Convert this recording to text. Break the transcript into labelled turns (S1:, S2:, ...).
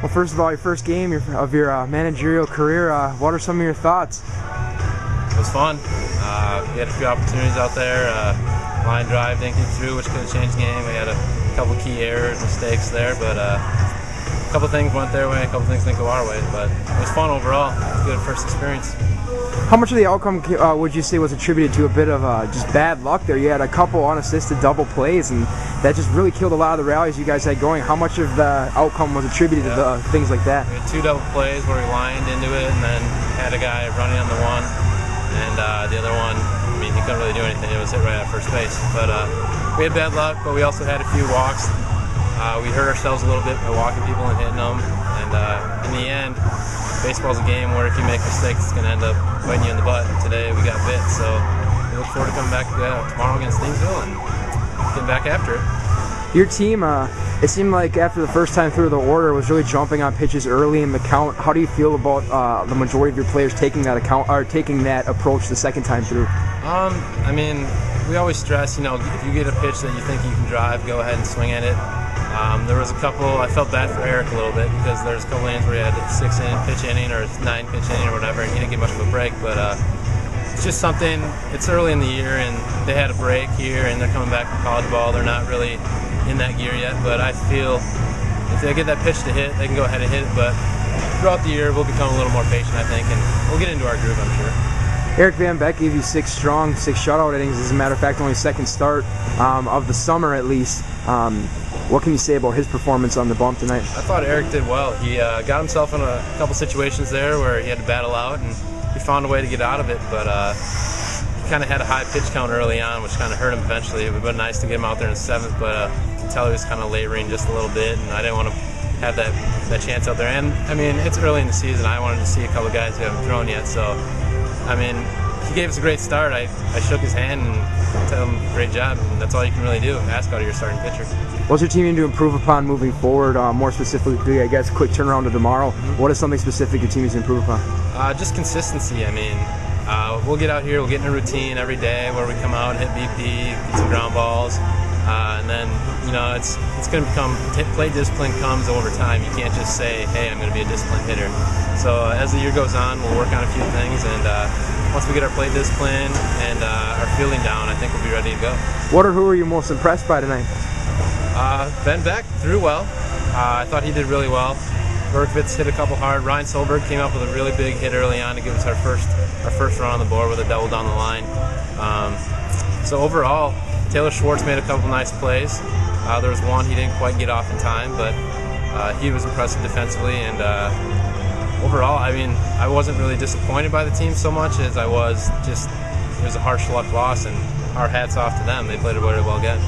S1: Well, first of all, your first game of your managerial career, what are some of your thoughts?
S2: It was fun. We had a few opportunities out there. Line drive didn't get through, which could have changed the game. We had a couple key errors, mistakes there, but a couple things went their way, a couple things didn't go our way. But it was fun overall. It was a good first experience.
S1: How much of the outcome would you say was attributed to a bit of just bad luck there? You had a couple unassisted double plays, and that just really killed a lot of the rallies you guys had going. How much of the outcome was attributed to things like that?
S2: We had two double plays where we lined into it and then had a guy running on the one, and the other one, I mean, he couldn't really do anything. It was hit right at first base. But we had bad luck, but we also had a few walks. We hurt ourselves a little bit by walking people and hitting them, and in the end, baseball's a game where if you make mistakes, it's going to end up biting you in the butt. And today we got bit, so we look forward to coming back tomorrow against Thiensville and getting back after it.
S1: Your team, it seemed like after the first time through the order, was really jumping on pitches early in the count. How do you feel about the majority of your players taking that approach the second time through?
S2: I mean, we always stress, you know, if you get a pitch that you think you can drive, go ahead and swing at it. There was a couple, I felt bad for Eric a little bit because there's a couple innings where he had a 6-pitch inning or a 9-pitch inning or whatever, and he didn't get much of a break, but it's just something, it's early in the year and they had a break here and they're coming back from college ball. They're not really in that gear yet, but I feel if they get that pitch to hit, they can go ahead and hit it, but throughout the year we'll become a little more patient, I think, and we'll get into our groove, I'm sure.
S1: Eric Van Beck gave you 6 strong, 6 shutout innings. As a matter of fact, only second start of the summer at least. What can you say about his performance on the bump tonight?
S2: I thought Eric did well. He got himself in a couple situations there where he had to battle out, and he found a way to get out of it, but he kind of had a high pitch count early on, which kind of hurt him eventually. It would have been nice to get him out there in the 7th, but you can tell he was kind of laboring just a little bit, and I didn't want to have that chance out there. And, I mean, it's early in the season. I wanted to see a couple guys who haven't thrown yet, so, I mean, he gave us a great start. I shook his hand and told him, great job, and that's all you can really do, ask out of your starting pitcher.
S1: What's your team need to improve upon moving forward? More specifically, I guess, quick turnaround to tomorrow. What is something specific your team needs to improve upon?
S2: Just consistency. I mean, we'll get out here, we'll get in a routine every day where we come out, hit BP, get some ground balls, and then, you know, it's going to become, plate discipline comes over time. You can't just say, hey, I'm going to be a disciplined hitter. So as the year goes on, we'll work on a few things, and once we get our plate discipline and our fielding down, I think we'll be ready to go.
S1: What or who are you most impressed by tonight?
S2: Van Beck threw well. I thought he did really well. Berkowitz hit a couple hard. Ryan Solberg came up with a really big hit early on to give us our first run on the board with a double down the line. So overall, Taylor Schwartz made a couple nice plays. There was one he didn't quite get off in time, but he was impressive defensively. And overall, I mean, I wasn't really disappointed by the team so much as I was just, it was a harsh luck loss, and our hats off to them. They played a really well game.